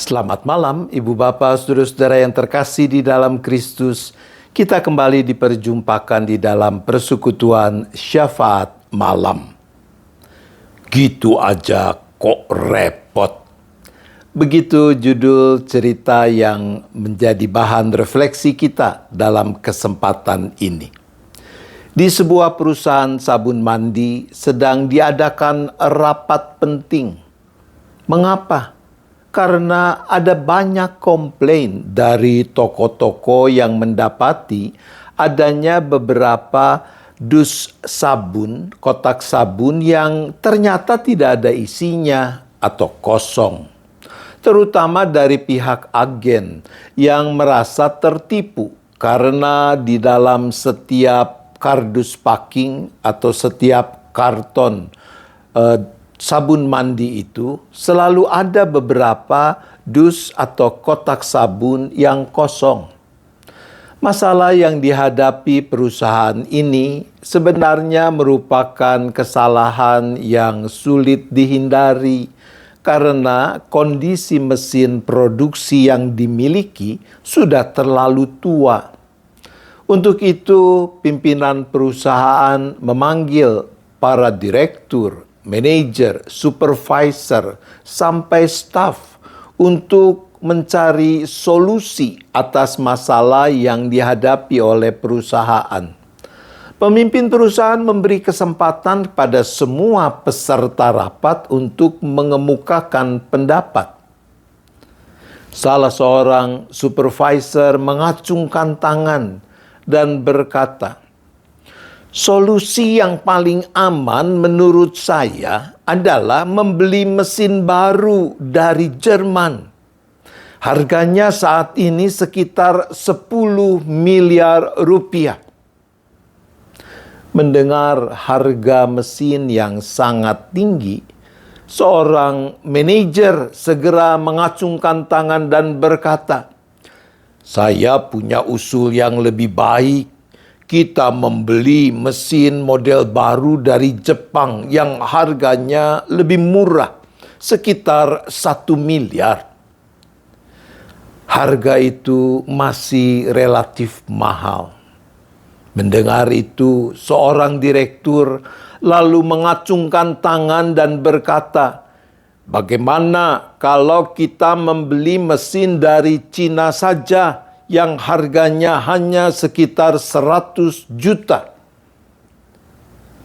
Selamat malam, Ibu Bapak, Saudara-saudara yang terkasih di dalam Kristus. Kita kembali diperjumpakan di dalam persekutuan syafaat malam. Gitu aja kok repot. Begitu judul cerita yang menjadi bahan refleksi kita dalam kesempatan ini. Di sebuah perusahaan sabun mandi sedang diadakan rapat penting. Mengapa? Karena ada banyak komplain dari toko-toko yang mendapati adanya beberapa dus sabun, kotak sabun yang ternyata tidak ada isinya atau kosong. Terutama dari pihak agen yang merasa tertipu karena di dalam setiap kardus packing atau setiap karton sabun mandi itu selalu ada beberapa dus atau kotak sabun yang kosong. Masalah yang dihadapi perusahaan ini sebenarnya merupakan kesalahan yang sulit dihindari karena kondisi mesin produksi yang dimiliki sudah terlalu tua. Untuk itu, pimpinan perusahaan memanggil para direktur, manajer, supervisor, sampai staf untuk mencari solusi atas masalah yang dihadapi oleh perusahaan. Pemimpin perusahaan memberi kesempatan kepada semua peserta rapat untuk mengemukakan pendapat. Salah seorang supervisor mengacungkan tangan dan berkata, "Solusi yang paling aman menurut saya adalah membeli mesin baru dari Jerman. Harganya saat ini sekitar 10 miliar rupiah." Mendengar harga mesin yang sangat tinggi, seorang manajer segera mengacungkan tangan dan berkata, "Saya punya usul yang lebih baik. Kita membeli mesin model baru dari Jepang yang harganya lebih murah, sekitar 1 miliar. Harga itu masih relatif mahal." Mendengar itu, seorang direktur lalu mengacungkan tangan dan berkata, "Bagaimana kalau kita membeli mesin dari Cina saja yang harganya hanya sekitar 100 juta.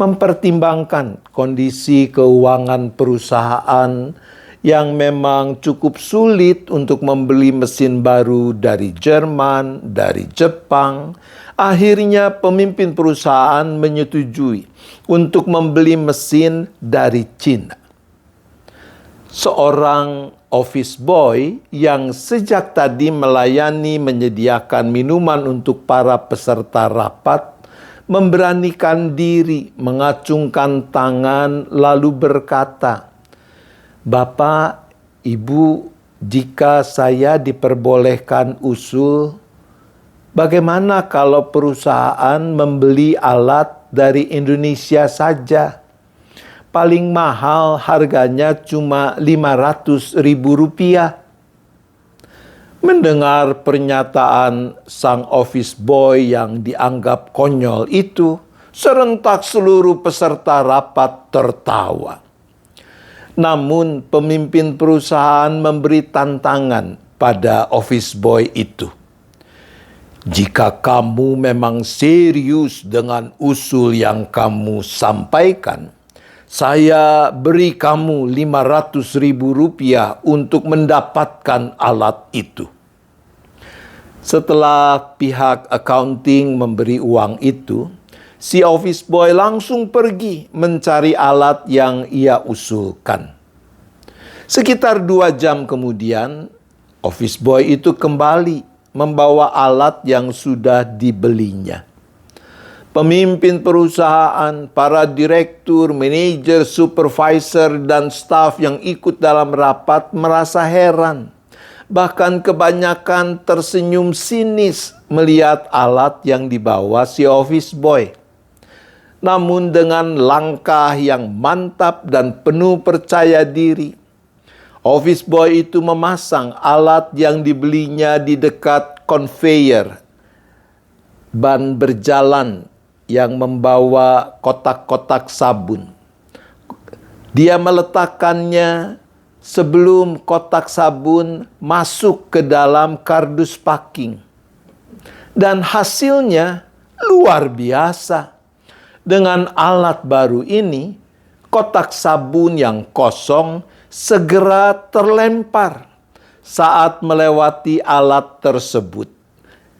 Mempertimbangkan kondisi keuangan perusahaan yang memang cukup sulit untuk membeli mesin baru dari Jerman, dari Jepang, akhirnya pemimpin perusahaan menyetujui untuk membeli mesin dari Cina. Seorang office boy yang sejak tadi menyediakan minuman untuk para peserta rapat, memberanikan diri, mengacungkan tangan, lalu berkata, "Bapak, Ibu, jika saya diperbolehkan usul, bagaimana kalau perusahaan membeli alat dari Indonesia saja? Paling mahal harganya cuma 500.000 rupiah. Mendengar pernyataan sang office boy yang dianggap konyol itu, serentak seluruh peserta rapat tertawa. Namun pemimpin perusahaan memberi tantangan pada office boy itu. "Jika kamu memang serius dengan usul yang kamu sampaikan, saya beri kamu 500.000 rupiah untuk mendapatkan alat itu." Setelah pihak accounting memberi uang itu, si office boy langsung pergi mencari alat yang ia usulkan. Sekitar 2 jam kemudian, office boy itu kembali membawa alat yang sudah dibelinya. Pemimpin perusahaan, para direktur, manajer, supervisor, dan staf yang ikut dalam rapat merasa heran. Bahkan kebanyakan tersenyum sinis melihat alat yang dibawa si office boy. Namun dengan langkah yang mantap dan penuh percaya diri, Office boy itu memasang alat yang dibelinya di dekat conveyor, ban berjalan yang membawa kotak-kotak sabun. Dia meletakkannya sebelum kotak sabun masuk ke dalam kardus packing. Dan hasilnya luar biasa. Dengan alat baru ini, kotak sabun yang kosong segera terlempar saat melewati alat tersebut.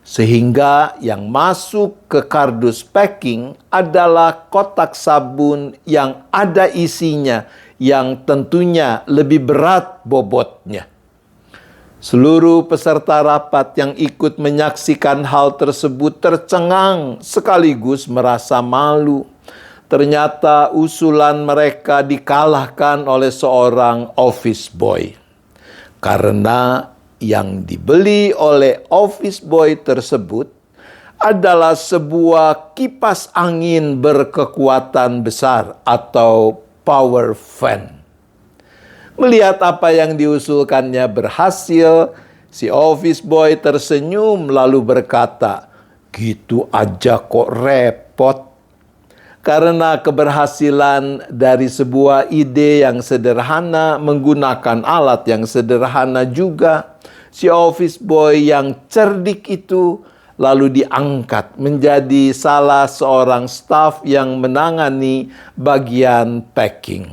Sehingga yang masuk ke kardus packing adalah kotak sabun yang ada isinya, yang tentunya lebih berat bobotnya. Seluruh peserta rapat yang ikut menyaksikan hal tersebut tercengang sekaligus merasa malu. Ternyata usulan mereka dikalahkan oleh seorang office boy. Karena yang dibeli oleh office boy tersebut adalah sebuah kipas angin berkekuatan besar atau power fan. Melihat apa yang diusulkannya berhasil, si office boy tersenyum lalu berkata, "Gitu aja kok repot." Karena keberhasilan dari sebuah ide yang sederhana menggunakan alat yang sederhana juga, si office boy yang cerdik itu lalu diangkat menjadi salah seorang staf yang menangani bagian packing.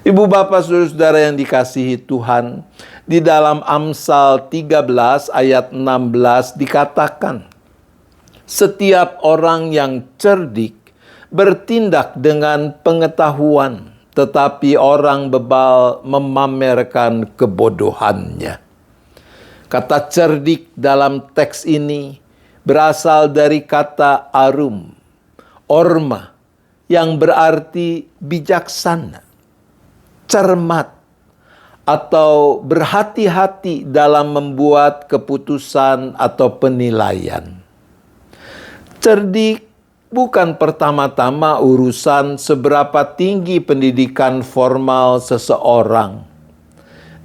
Ibu bapak saudara-saudara yang dikasihi Tuhan, di dalam Amsal 13 ayat 16 dikatakan, setiap orang yang cerdik bertindak dengan pengetahuan, tetapi orang bebal memamerkan kebodohannya. Kata cerdik dalam teks ini berasal dari kata arum, orma, yang berarti bijaksana, cermat, atau berhati-hati dalam membuat keputusan atau penilaian. Cerdik bukan pertama-tama urusan seberapa tinggi pendidikan formal seseorang.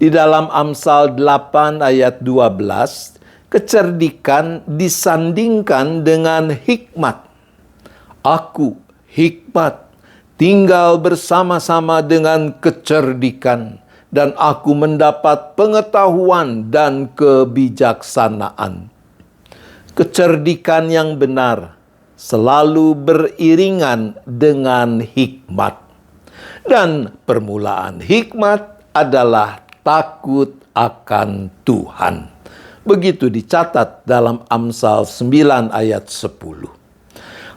Di dalam Amsal 8 ayat 12, kecerdikan disandingkan dengan hikmat. Aku, hikmat, tinggal bersama-sama dengan kecerdikan, dan aku mendapat pengetahuan dan kebijaksanaan. Kecerdikan yang benar selalu beriringan dengan hikmat. Dan permulaan hikmat adalah takut akan Tuhan. Begitu dicatat dalam Amsal 9 ayat 10.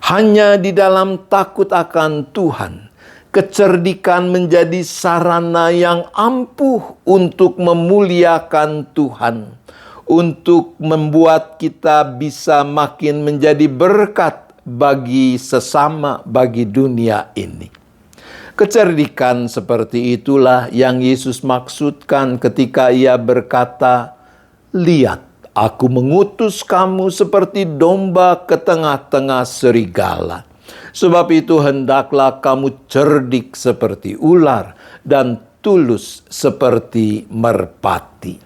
Hanya di dalam takut akan Tuhan, kecerdikan menjadi sarana yang ampuh untuk memuliakan Tuhan, untuk membuat kita bisa makin menjadi berkat bagi sesama, bagi dunia ini. Kecerdikan seperti itulah yang Yesus maksudkan ketika ia berkata, "Lihat, aku mengutus kamu seperti domba ke tengah-tengah serigala. Sebab itu hendaklah kamu cerdik seperti ular dan tulus seperti merpati."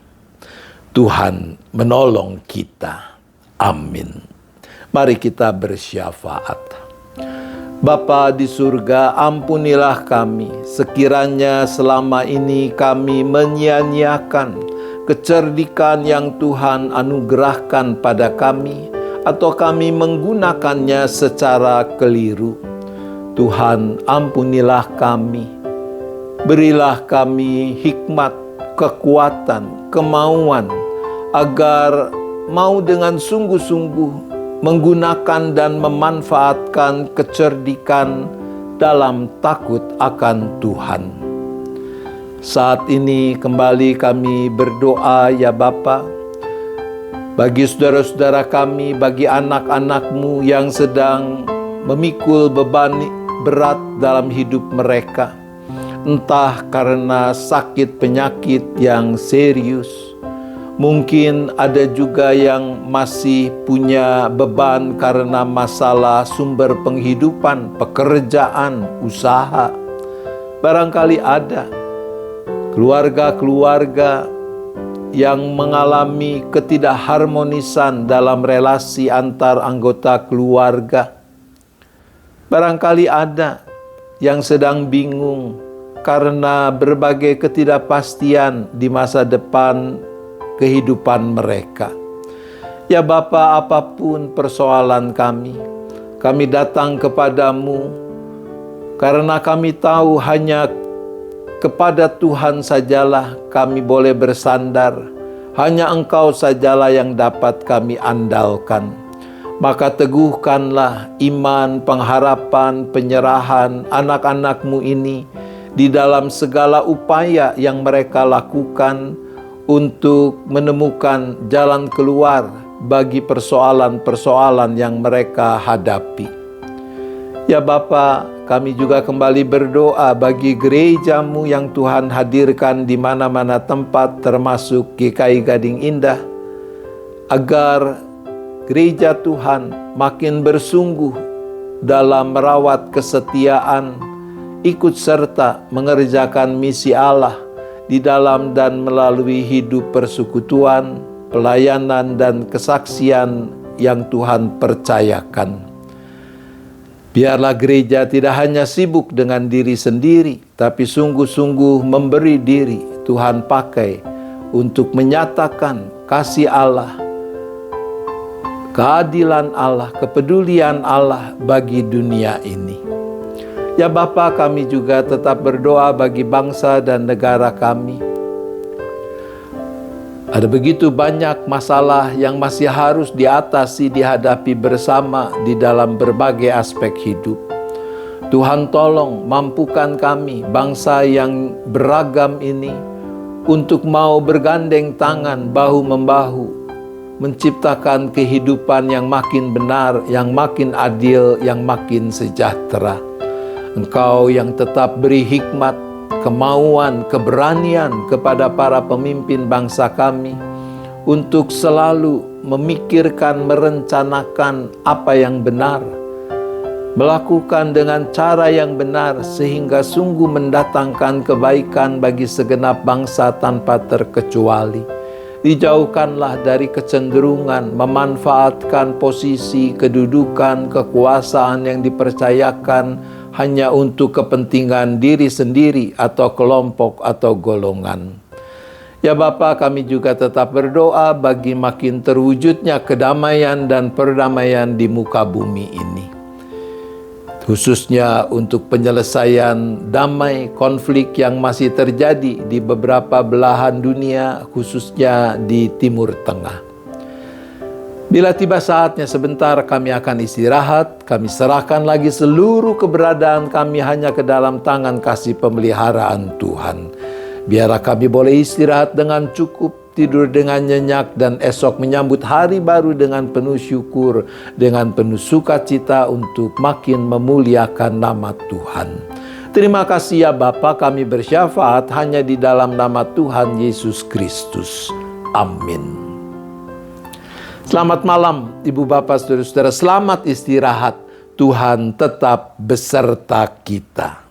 Tuhan menolong kita. Amin. Mari kita bersyafaat. Bapa di surga, ampunilah kami sekiranya selama ini kami menyia-nyiakan kecerdikan yang Tuhan anugerahkan pada kami, atau kami menggunakannya secara keliru. Tuhan, ampunilah kami. Berilah kami hikmat, kekuatan, kemauan, agar mau dengan sungguh-sungguh menggunakan dan memanfaatkan kecerdikan dalam takut akan Tuhan. Saat ini kembali kami berdoa ya Bapa, bagi saudara-saudara kami, bagi anak-anak-Mu yang sedang memikul beban berat dalam hidup mereka, entah karena sakit penyakit yang serius. Mungkin ada juga yang masih punya beban karena masalah sumber penghidupan, pekerjaan, usaha. Barangkali ada keluarga-keluarga yang mengalami ketidakharmonisan dalam relasi antar anggota keluarga. Barangkali ada yang sedang bingung karena berbagai ketidakpastian di masa depan kehidupan mereka. Ya Bapa, apapun persoalan kami datang kepadamu karena kami tahu hanya kepada Tuhan sajalah kami boleh bersandar. Hanya Engkau sajalah yang dapat kami andalkan. Maka teguhkanlah iman, pengharapan, penyerahan anak-anak-Mu ini di dalam segala upaya yang mereka lakukan untuk menemukan jalan keluar bagi persoalan-persoalan yang mereka hadapi. Ya Bapa, kami juga kembali berdoa bagi gereja-Mu yang Tuhan hadirkan di mana-mana tempat, termasuk GKI Gading Indah, agar gereja Tuhan makin bersungguh dalam merawat kesetiaan, ikut serta mengerjakan misi Allah di dalam dan melalui hidup persekutuan, pelayanan dan kesaksian yang Tuhan percayakan. Biarlah gereja tidak hanya sibuk dengan diri sendiri, tapi sungguh-sungguh memberi diri Tuhan pakai untuk menyatakan kasih Allah, keadilan Allah, kepedulian Allah bagi dunia ini. Ya Bapa, kami juga tetap berdoa bagi bangsa dan negara kami. Ada begitu banyak masalah yang masih harus diatasi, dihadapi bersama di dalam berbagai aspek hidup. Tuhan tolong mampukan kami, bangsa yang beragam ini, untuk mau bergandeng tangan, bahu-membahu, menciptakan kehidupan yang makin benar, yang makin adil, yang makin sejahtera. Engkau yang tetap beri hikmat, kemauan, keberanian kepada para pemimpin bangsa kami untuk selalu memikirkan, merencanakan apa yang benar, melakukan dengan cara yang benar sehingga sungguh mendatangkan kebaikan bagi segenap bangsa tanpa terkecuali. Dijauhkanlah dari kecenderungan memanfaatkan posisi, kedudukan, kekuasaan yang dipercayakan hanya untuk kepentingan diri sendiri atau kelompok atau golongan. Ya Bapa, kami juga tetap berdoa bagi makin terwujudnya kedamaian dan perdamaian di muka bumi ini. Khususnya untuk penyelesaian damai konflik yang masih terjadi di beberapa belahan dunia, khususnya di Timur Tengah. Bila tiba saatnya sebentar kami akan istirahat, kami serahkan lagi seluruh keberadaan kami hanya ke dalam tangan kasih pemeliharaan Tuhan. Biarlah kami boleh istirahat dengan cukup, tidur dengan nyenyak, dan esok menyambut hari baru dengan penuh syukur, dengan penuh sukacita untuk makin memuliakan nama Tuhan. Terima kasih ya Bapa, kami bersyafaat hanya di dalam nama Tuhan Yesus Kristus. Amin. Selamat malam Ibu Bapak Saudara-saudara, selamat istirahat. Tuhan tetap beserta kita.